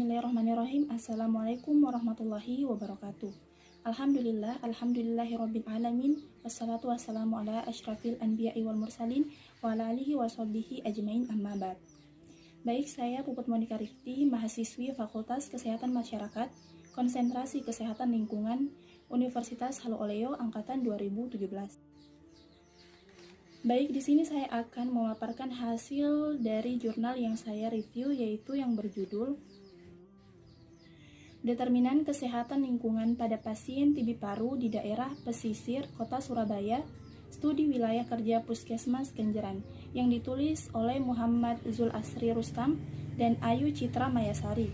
Bismillahirrahmanirrahim. Assalamualaikum warahmatullahi wabarakatuh. Alhamdulillahirabbil alamin. Wassalatu wassalamu ala asyrafil anbiya'i wal mursalin wa ala alihi washabbihi ajmain, amma ba'd. Baik, saya Puput Monika Rifti, mahasiswi Fakultas Kesehatan Masyarakat, Konsentrasi Kesehatan Lingkungan, Universitas Halu Oleo angkatan 2017. Baik, di sini saya akan memaparkan hasil dari jurnal yang saya review, yaitu yang berjudul Determinan Kesehatan Lingkungan pada Pasien TB Paru di Daerah Pesisir Kota Surabaya, Studi Wilayah Kerja Puskesmas Kenjeran, yang ditulis oleh Muhammad Zul Asri Rustam dan Ayu Citra Mayasari.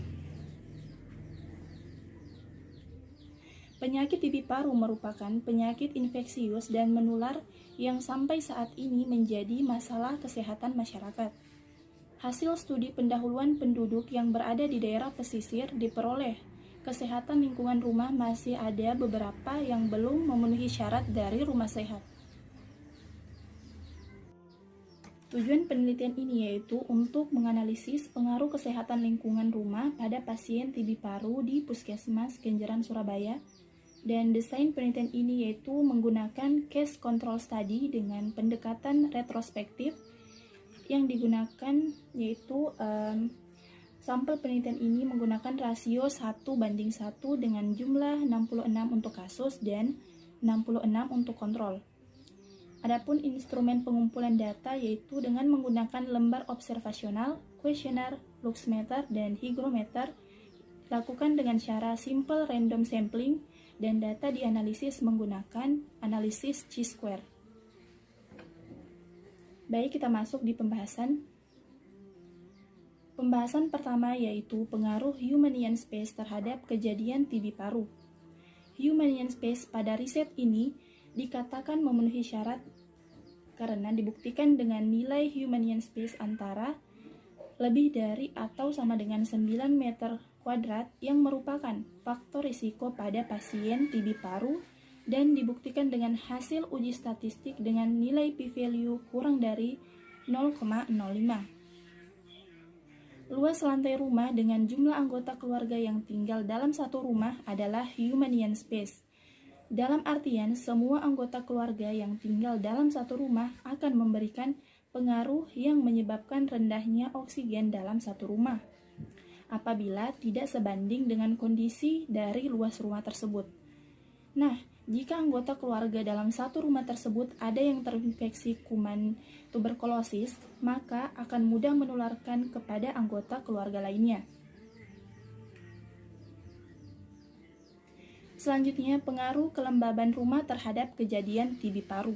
Penyakit TB paru merupakan penyakit infeksius dan menular yang sampai saat ini menjadi masalah kesehatan masyarakat. Hasil studi pendahuluan penduduk yang berada di daerah pesisir diperoleh. Kesehatan lingkungan rumah masih ada beberapa yang belum memenuhi syarat dari rumah sehat. Tujuan penelitian ini yaitu untuk menganalisis pengaruh kesehatan lingkungan rumah pada pasien TB paru di Puskesmas Kenjeran, Surabaya. Dan desain penelitian ini yaitu menggunakan case control study dengan pendekatan retrospektif. Yang digunakan yaitu sampel penelitian ini menggunakan rasio 1:1 dengan jumlah 66 untuk kasus dan 66 untuk kontrol. Adapun instrumen pengumpulan data yaitu dengan menggunakan lembar observasional, kuesioner, luxmeter, dan hygrometer, dilakukan dengan cara simple random sampling, dan data dianalisis menggunakan analisis chi-square. Baik, kita masuk di pembahasan. Pembahasan pertama yaitu pengaruh human ion space terhadap kejadian TB paru. Human ion space pada riset ini dikatakan memenuhi syarat karena dibuktikan dengan nilai human ion space antara lebih dari atau sama dengan 9 meter kuadrat yang merupakan faktor risiko pada pasien TB paru dan dibuktikan dengan hasil uji statistik dengan nilai p-value kurang dari 0,05. Luas lantai rumah dengan jumlah anggota keluarga yang tinggal dalam satu rumah adalah human ion space. Dalam artian, semua anggota keluarga yang tinggal dalam satu rumah akan memberikan pengaruh yang menyebabkan rendahnya oksigen dalam satu rumah apabila tidak sebanding dengan kondisi dari luas rumah tersebut. Nah, jika anggota keluarga dalam satu rumah tersebut ada yang terinfeksi kuman tuberkulosis, maka akan mudah menularkan kepada anggota keluarga lainnya. Selanjutnya, pengaruh kelembaban rumah terhadap kejadian TB paru.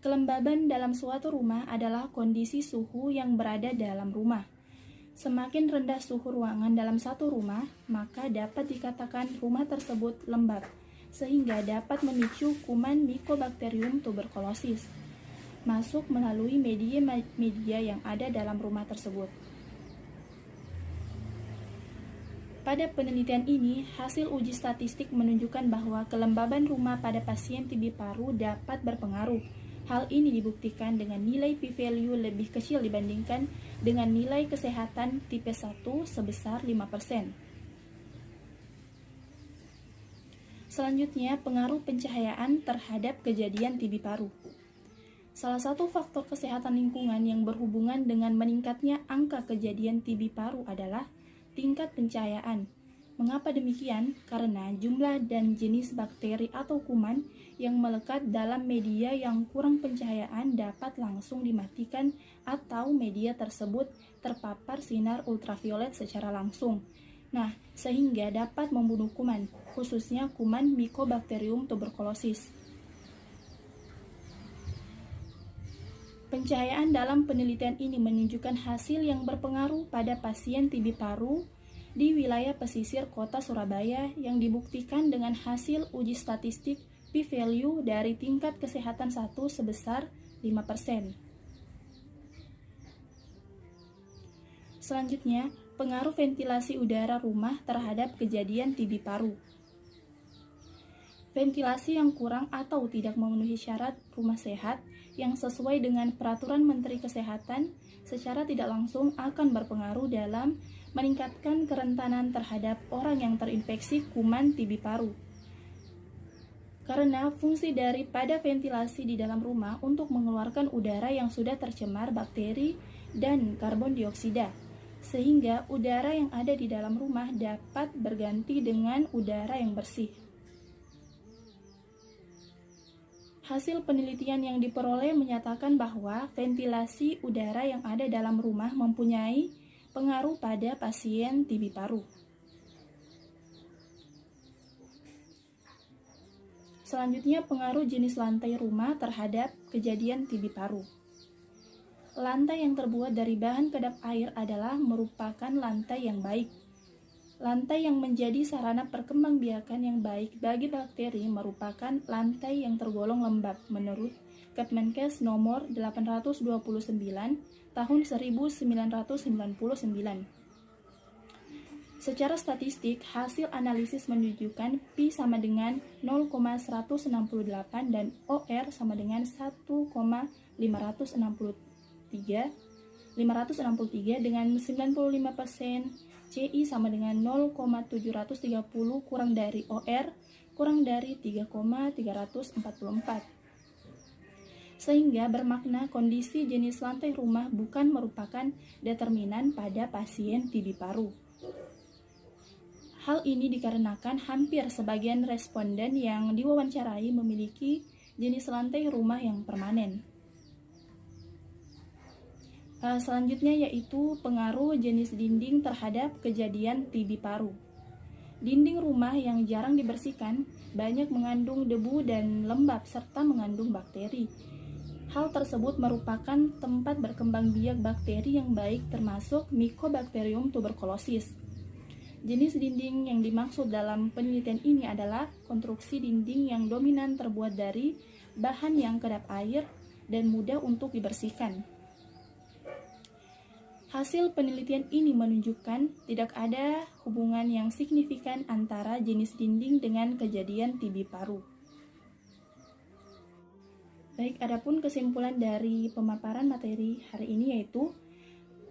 Kelembaban dalam suatu rumah adalah kondisi suhu yang berada dalam rumah. Semakin rendah suhu ruangan dalam satu rumah, maka dapat dikatakan rumah tersebut lembab, sehingga dapat memicu kuman Mycobacterium tuberculosis masuk melalui media yang ada dalam rumah tersebut. Pada penelitian ini, hasil uji statistik menunjukkan bahwa kelembaban rumah pada pasien TB paru dapat berpengaruh. Hal ini dibuktikan dengan nilai p-value lebih kecil dibandingkan dengan nilai kesehatan tipe 1 sebesar 5%. Selanjutnya, pengaruh pencahayaan terhadap kejadian TB paru. Salah satu faktor kesehatan lingkungan yang berhubungan dengan meningkatnya angka kejadian TB paru adalah tingkat pencahayaan. Mengapa demikian? Karena jumlah dan jenis bakteri atau kuman yang melekat dalam media yang kurang pencahayaan dapat langsung dimatikan atau media tersebut terpapar sinar ultraviolet secara langsung. Nah, sehingga dapat membunuh kuman, khususnya kuman Mycobacterium tuberculosis. Pencahayaan dalam penelitian ini menunjukkan hasil yang berpengaruh pada pasien TB paru di wilayah pesisir kota Surabaya yang dibuktikan dengan hasil uji statistik p-value dari tingkat kesehatan 1 sebesar 5%. Selanjutnya, pengaruh ventilasi udara rumah terhadap kejadian TB paru. Ventilasi yang kurang atau tidak memenuhi syarat rumah sehat yang sesuai dengan Peraturan Menteri Kesehatan secara tidak langsung akan berpengaruh dalam meningkatkan kerentanan terhadap orang yang terinfeksi kuman TB paru. Karena fungsi daripada ventilasi di dalam rumah untuk mengeluarkan udara yang sudah tercemar bakteri dan karbon dioksida, sehingga udara yang ada di dalam rumah dapat berganti dengan udara yang bersih. Hasil penelitian yang diperoleh menyatakan bahwa ventilasi udara yang ada dalam rumah mempunyai pengaruh pada pasien TB paru. Selanjutnya, pengaruh jenis lantai rumah terhadap kejadian TB paru. Lantai yang terbuat dari bahan kedap air adalah merupakan lantai yang baik. Lantai yang menjadi sarana perkembangbiakan yang baik bagi bakteri merupakan lantai yang tergolong lembab menurut Kemenkes nomor 829 tahun 1999. Secara statistik, hasil analisis menunjukkan Pi sama dengan 0,168 dan OR sama dengan 1,563 dengan 95%, CI sama dengan 0,730 kurang dari OR kurang dari 3,344. Sehingga bermakna kondisi jenis lantai rumah bukan merupakan determinan pada pasien TB paru. Hal ini dikarenakan hampir sebagian responden yang diwawancarai memiliki jenis lantai rumah yang permanen. Selanjutnya yaitu pengaruh jenis dinding terhadap kejadian TB paru. Dinding rumah yang jarang dibersihkan banyak mengandung debu dan lembab serta mengandung bakteri. Hal tersebut merupakan tempat berkembang biak bakteri yang baik termasuk Mycobacterium tuberculosis. Jenis dinding yang dimaksud dalam penelitian ini adalah konstruksi dinding yang dominan terbuat dari bahan yang kedap air dan mudah untuk dibersihkan. Hasil penelitian ini menunjukkan tidak ada hubungan yang signifikan antara jenis dinding dengan kejadian TB paru. Baik, adapun kesimpulan dari pemaparan materi hari ini yaitu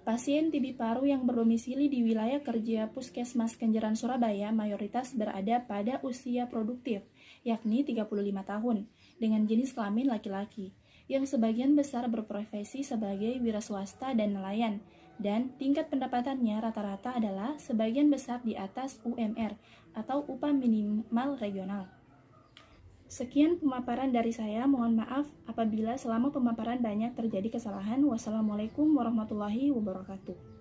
pasien TB paru yang berdomisili di wilayah kerja Puskesmas Kenjeran Surabaya mayoritas berada pada usia produktif, yakni 35 tahun, dengan jenis kelamin laki-laki, yang sebagian besar berprofesi sebagai wira swasta dan nelayan, dan tingkat pendapatannya rata-rata adalah sebagian besar di atas UMR atau upah minimal regional. Sekian pemaparan dari saya, mohon maaf apabila selama pemaparan banyak terjadi kesalahan. Wassalamualaikum warahmatullahi wabarakatuh.